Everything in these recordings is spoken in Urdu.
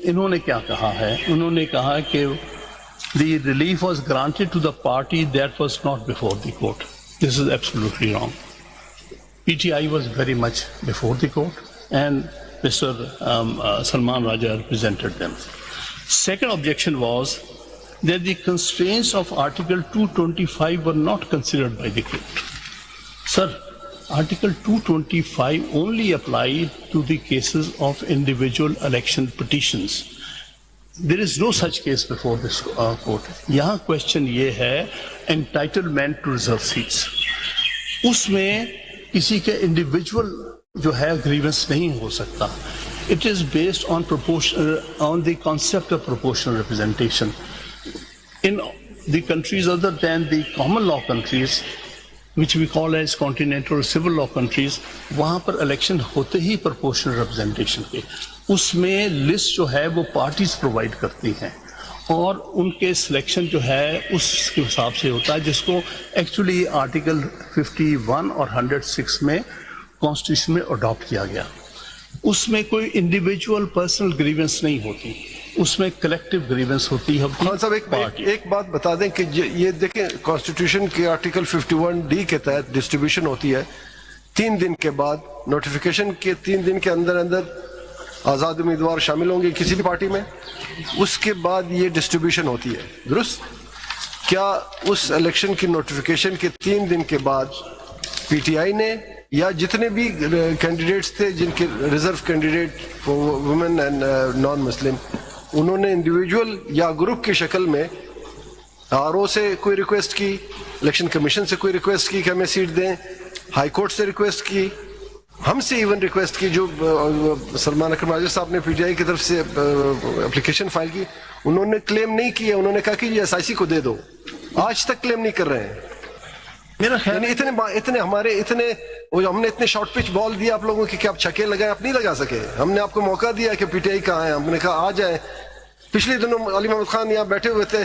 انہوں نے کیا کہا ہے؟ انہوں نے کہا کہ the relief was granted to the party that was not before the court. This is absolutely wrong. PTI was very much before the court, and Mr. Salman Raja represented them. Second objection was that the constraints of Article 225 were not considered by the court. Sir, Article 225 only applied to the cases of individual election petitions. There is no such case before this court. یہاں question یہ ہے entitlement to reserve seats. اس میں کسی کے انڈیویجول جو ہے grievance نہیں ہو سکتا. It is based on the concept of proportional representation. In the countries other than the common law countries, which we call as continental civil law countries, وہاں پر الیکشن ہوتے ہی proportional representation کے. اس میں لسٹ جو ہے وہ پارٹیز پرووائڈ کرتی ہیں اور ان کے سلیکشن جو ہے اس کے حساب سے ہوتا ہے، جس کو ایکچولی آرٹیکل 51 اور 106 میں کانسٹیٹیوشن میں اڈاپٹ کیا گیا. اس میں کوئی انڈیویجول پرسنل گریونس نہیں ہوتی، اس میں کلیکٹیو گریونس ہوتی ہے. خان صاحب ایک بات بتا دیں کہ یہ دیکھیں کانسٹیٹیوشن کے آرٹیکل 51D کے تحت ڈسٹریبیوشن ہوتی ہے 3 دن کے بعد. نوٹیفیکیشن کے 3 دن کے اندر آزاد امیدوار شامل ہوں گے کسی بھی پارٹی میں، اس کے بعد یہ ڈسٹریبیوشن ہوتی ہے. درست؟ کیا اس الیکشن کی نوٹیفیکیشن کے 3 دن کے بعد پی ٹی آئی نے یا جتنے بھی کینڈیڈیٹس تھے جن کے reserve candidate women and non Muslim, انہوں نے انڈیویجول یا گروپ کی شکل میں آر او سے کوئی ریکویسٹ کی، الیکشن کمیشن سے کوئی ریکویسٹ کی کہ ہمیں سیٹ دیں، ہائی کورٹ سے ریکویسٹ کی، ہم سے ایون ریکویسٹ کی، جو سلمان اکرم راجہ صاحب نے پی ٹی آئی کی طرف سے اپلیکیشن فائل کی، انہوں نے کلیم نہیں کیا، انہوں نے کہا کہ یہ ایس آئی سی کو دے دو. آج تک کلیم نہیں کر رہے ہیں. میرا خیال اتنے ہم نے اتنے شارٹ پچ بال دیا آپ لوگوں کی کہ آپ چھکے لگائیں، آپ نہیں لگا سکے. ہم نے آپ کو موقع دیا کہ پی ٹی آئی کہاں ہے، ہم نے کہا آ جائیں. پچھلے دنوں علی محمد خان یہاں بیٹھے ہوئے تھے،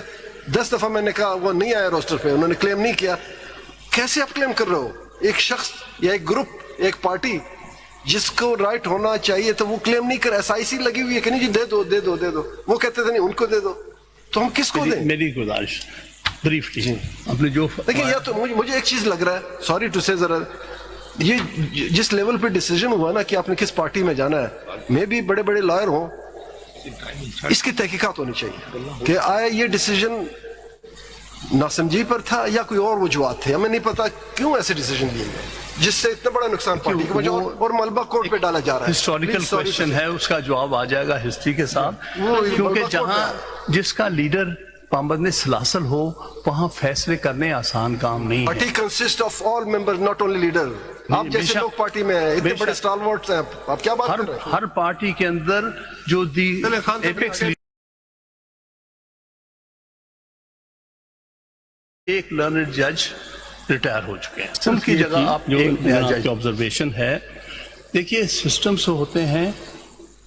10 دفعہ میں نے کہا وہ نہیں آیا روسٹر پہ، انہوں نے کلیم نہیں کیا. کیسے آپ کلیم کر رہے ہو؟ ایک شخص یا ایک گروپ، ایک پارٹی جس کو رائٹ ہونا چاہیے تو وہ کلیم نہیں کر. ایس آئی سی لگی ہوئی ہے کہ نہیں جی دے دو دے دو دے دو، وہ کہتے تھے نہیں ان کو دے دو، تو ہم کس کو دیں؟ میری گزارش بریفلی آپ نے جو دیکھیں، یا تو مجھے ایک چیز لگ رہا ہے، سوری ٹو سے، ذرا یہ جس لیول پہ ڈیسیجن ہوا نا کہ آپ نے کس پارٹی میں جانا ہے، میں بھی بڑے بڑے لائر ہوں، اس کی تحقیقات ہونی چاہیے کہ آیا یہ ڈیسیجن ناسمجھی پر تھا یا کوئی اور وجوہات تھے. ہمیں نہیں پتا کیوں ایسے ڈیسیجن لیے گئے جس سے اتنا بڑا نقصان پارٹی کو پہنچا اور ملبہ کورٹ پہ ڈالا جا رہا ہے. ہسٹوریکل کویسچن ہے، اس کا جواب آ جائے گا ہسٹری کے ساتھ، کیونکہ جہاں جس کا لیڈر پابند سلاسل ہو وہاں فیصلے کرنے آسان کام نہیں ہے. Party consist of all member, not only leader. آپ جیسے لوگ پارٹی میں ہیں، اتنے بڑے اسٹالورٹس ہیں، آپ کیا بات کر رہے ہیں؟ ہر پارٹی کے اندر جو دی ایپیکس ایک لرنڈ جج ریٹائر ہو چکے ہیں، ان کی جگہ آپ ایک نیا جج. آبزرویشن ہے، دیکھیے سسٹمز ہوتے ہیں،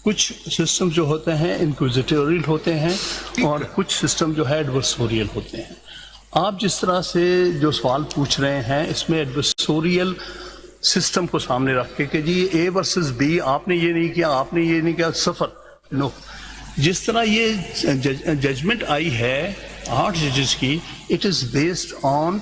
کچھ سسٹم جو ہوتے ہیں انکوزیٹوریل ہوتے ہیں اور کچھ سسٹم جو ہے ایڈورسوریل ہوتے ہیں. آپ جس طرح سے جو سوال پوچھ رہے ہیں اس میں ایڈورسوریل سسٹم کو سامنے رکھ کے کہ جی اے ورسز بی، آپ نے یہ نہیں کیا، آپ نے یہ نہیں کیا، سفر نو. جس طرح یہ ججمنٹ آئی ہے 8 ججز کی، اٹ از بیسڈ آن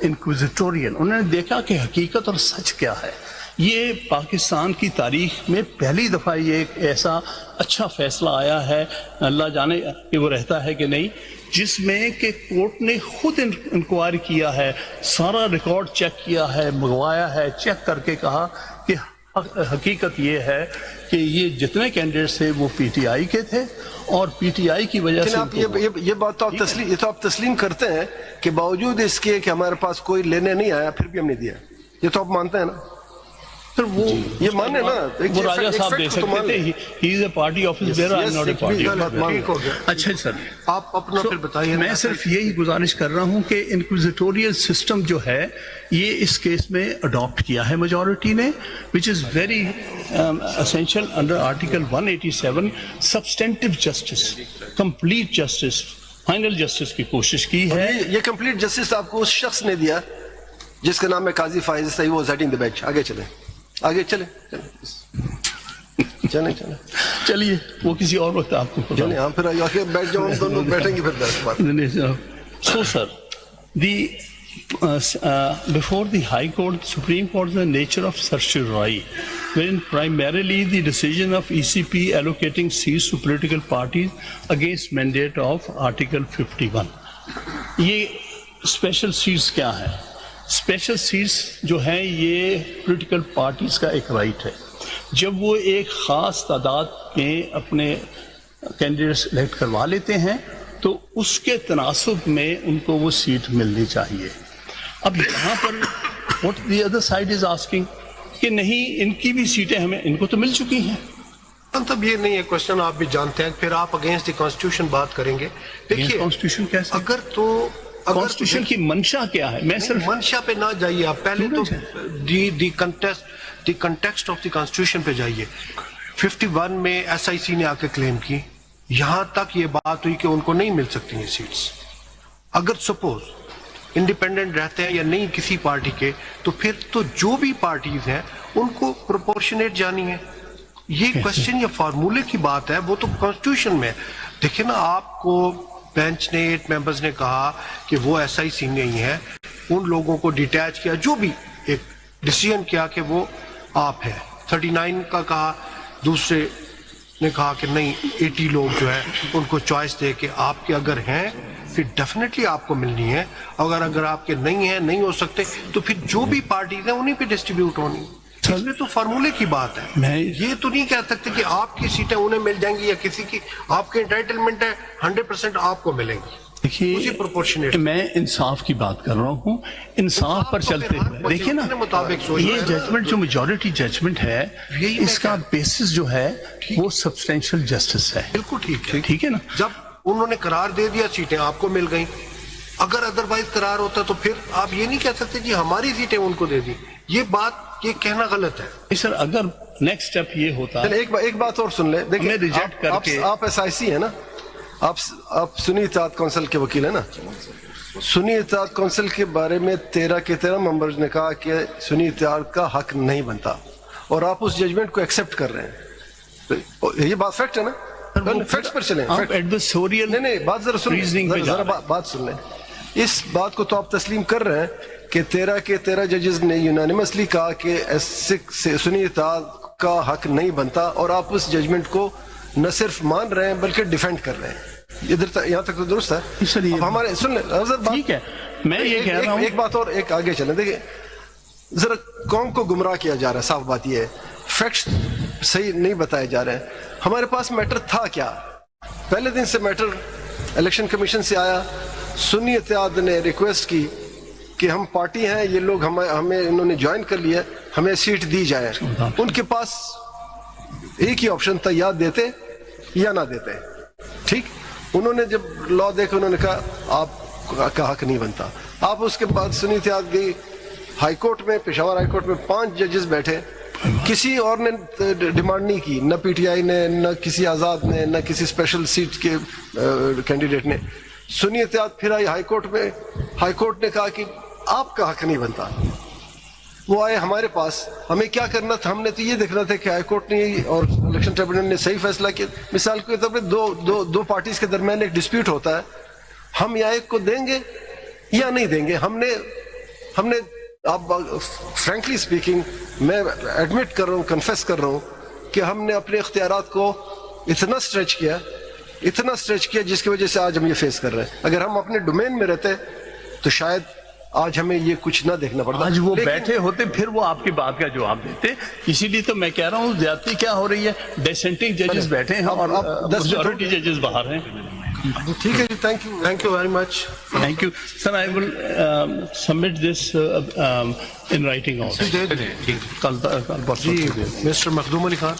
انکوزیٹوریل. انہوں نے دیکھا کہ حقیقت اور سچ کیا ہے. یہ پاکستان کی تاریخ میں پہلی دفعہ یہ ایک ایسا اچھا فیصلہ آیا ہے، اللہ جانے کہ وہ رہتا ہے کہ نہیں، جس میں کہ کورٹ نے خود انکوائری کیا ہے، سارا ریکارڈ چیک کیا ہے، منگوایا ہے، چیک کر کے کہا کہ حقیقت یہ ہے کہ یہ جتنے کینڈیڈیٹس تھے وہ پی ٹی آئی کے تھے اور پی ٹی آئی کی وجہ سے یہ بات تو آپ تسلیم کرتے ہیں کہ باوجود اس کے کہ ہمارے پاس کوئی لینے نہیں آیا پھر بھی ہم نے دیا، یہ تو آپ مانتے ہیں نا؟ پھر وہ یہ مانے نا، وہ راجہ صاحب دے سکتے تھے، he is a party office bearer, I am not a party. اچھا سر، آپ اپنا پھر بتائیے. میں صرف یہی گزارش کر رہا ہوں کہ انکوزیٹوریل سسٹم جو ہے یہ اس کیس میں اڈاپٹ کیا ہے میجورٹی نے، which is very essential under article 187. Substantive justice, complete justice, final justice کی کوشش کی ہے. یہ کمپلیٹ جسٹس آپ کو اس شخص نے دیا جس کا نام ہے قاضی فائز صحیح، وہ زیڈنگ دی بیچ. آگے چلیں. چلیں چلیں چلیے وہ کسی اور وقت آپ کو چلیں ہاں پھر آ کے بیٹھ جاؤ, ہم دونوں بیٹھیں گے پھر 10 بار. So, sir, before the High Court, Supreme Court, the nature of certiorari, wherein primarily the decision of ECP allocating seats to political parties against mandate of Article 51. یہ اسپیشل سیٹس کیا ہیں؟ اسپیشل سیٹس جو ہیں یہ پولیٹیکل پارٹیز کا ایک رائٹ ہے. جب وہ ایک خاص تعداد میں اپنے کینڈیڈیٹس الیکٹ کروا لیتے ہیں تو اس کے تناسب میں ان کو وہ سیٹ ملنی چاہیے. اب یہاں پر what the other side is asking کہ نہیں ان کی بھی سیٹیں ہمیں, ان کو تو مل چکی ہیں. مطلب یہ نہیں ہے کوشچن, آپ بھی جانتے ہیں, پھر آپ اگینسٹ دی کانسٹیٹیوشن بات کریں گے. دیکھیے کانسٹیٹیوشن کیسے, اگر تو کانسٹیٹیوشن کی منشا کیا ہے؟ میں صرف منشا پہ نہ جائیے آپ, پہلے تو دی کنٹیکسٹ آف دی کانسٹیٹیوشن پہ جائیے. 51 میں ایس آئی سی نے آ کے کلیم کی, یہاں تک یہ بات ہوئی کہ ان کو نہیں مل سکتی یہ سیٹس. اگر سپوز انڈیپینڈنٹ رہتے ہیں یا نہیں کسی پارٹی کے, تو پھر تو جو بھی پارٹیز ہیں ان کو پروپورشنیٹ جانی ہے. یہ کوشچن یا فارمولے کی بات ہے, وہ تو کانسٹیٹیوشن میں. دیکھیں نا, آپ کو بینچ نے 8 ممبرز نے کہا کہ وہ ایس آئی سی نہیں ہے, ان لوگوں کو ڈیٹیچ کیا, جو بھی ایک ڈیسیژن کیا کہ وہ آپ ہے. 39 کا کہا, دوسرے نے کہا کہ نہیں 80 لوگ جو ہے ان کو چوائس دے کہ آپ کے اگر ہیں پھر ڈیفینیٹلی آپ کو ملنی ہے, اگر آپ کے نہیں ہیں, نہیں ہو سکتے, تو پھر جو بھی پارٹیز ہیں انہیں پہ ڈسٹریبیوٹ ہونی. اس میں تو فارمولے کی بات ہے. یہ تو نہیں کہہ سکتے کہ آپ کی سیٹیں انہیں مل جائیں گی یا کسی کی, آپ کے انٹائٹلمنٹ ہے 100% آپ کو ملیں گی. دیکھیے میں انصاف کی بات کر رہا ہوں, انصاف پر چلتے ہوئے دیکھیں نا, یہ ججمنٹ جو میجورٹی ججمنٹ ہے اس کا بیسس جو ہے وہ سبسٹینشل جسٹس ہے. بالکل ٹھیک ہے, ٹھیک ہے نا. جب انہوں نے قرار دے دیا سیٹیں آپ کو مل گئیں, اگر ادروائز قرار ہوتا تو پھر آپ یہ نہیں کہہ سکتے جی ہماری سیٹیں ان کو دے دی. یہ بات یہ کہنا غلط ہے. سر اگر نیکسٹ اسٹیپ یہ ہوتا, ایک بات اور سن لیں. دیکھیں آپ ایس آئی سی ہے نا, آپ سنی اتحاد کونسل کے وکیل ہیں نا. سنی اتحاد کونسل کے بارے میں 13 کے 13 ممبرز نے کہا کہ سنی اتحاد کا حق نہیں بنتا, اور آپ اس ججمنٹ کو ایکسپٹ کر رہے ہیں. یہ بات فیکٹ ہے نا, فیکٹس پر چلیں. نہیں بات ذرا سن لیں. اس بات کو تو آپ تسلیم کر رہے ہیں کہ 13 کے 13 ججز نے یونانیمسلی کہا کہ سنی اتحاد کا حق نہیں بنتا, اور آپ اس ججمنٹ کو نہ صرف مان رہے ہیں بلکہ ڈیفینڈ کر رہے ہیں. ادھر یہاں تک تو درست ہے. اب ہمارے سن لیں, ٹھیک ہے, میں یہ کہہ رہا ہوں ایک بات اور, ایک آگے چلیں. دیکھیں ذرا قوم کو گمراہ کیا جا رہا ہے, صاف بات یہ ہے, فیکٹس صحیح نہیں بتائے جا رہے ہیں. ہمارے پاس میٹر تھا کیا؟ پہلے دن سے میٹر الیکشن کمیشن سے آیا, سنی اتحاد نے ریکویسٹ کی کہ ہم پارٹی ہیں, یہ لوگ ہمیں انہوں نے جوائن کر لیا, ہمیں سیٹ دی جائے. ان کے پاس ایک ہی آپشن تھا, یا دیتے یا نہ دیتے. ٹھیک, انہوں نے جب لا دیکھا انہوں نے کہا آپ کا حق نہیں بنتا. آپ اس کے بعد سنی اتحاد گئی ہائی کورٹ میں, پشاور ہائی کورٹ میں 5 ججز بیٹھے, کسی اور نے ڈیمانڈ نہیں کی, نہ پی ٹی آئی نے, نہ کسی آزاد نے, نہ کسی اسپیشل سیٹ کے کینڈیڈیٹ نے. سنی اتحاد پھر آئی ہائی کورٹ میں, ہائی کورٹ نے کہا کہ آپ کا حق نہیں بنتا. وہ آئے ہمارے پاس, ہمیں کیا کرنا تھا, ہم نے تو یہ دیکھنا تھا کہ ہائی کورٹ نے اور الیکشن ٹریبونل نے صحیح فیصلہ کیا. مثال کے طور پہ دو پارٹیز کے درمیان ایک ڈسپیوٹ ہوتا ہے, ہم یا ایک کو دیں گے یا نہیں دیں گے. ہم نے آپ فرینکلی اسپیکنگ, میں ایڈمٹ کر رہا ہوں, کنفیس کر رہا ہوں کہ ہم نے اپنے اختیارات کو اتنا اسٹریچ کیا جس کی وجہ سے آج ہم یہ فیس کر رہے ہیں. اگر ہم اپنے ڈومین میں رہتے تو شاید آج ہمیں یہ کچھ نہ دیکھنا پڑتا. آج وہ بیٹھے ہوتے پھر وہ آپ کی بات کا جواب دیتے. اسی لیے تو میں کہہ رہا ہوں زیادتی کیا ہو رہی ہے, ڈسینٹنگ ججز بیٹھے ہیں اور میجورٹی ججز باہر ہیں. ٹھیک ہے جی, thank you very much. Thank you sir. I will submit this in writing. Call Mr Makhdoom Ali Khan.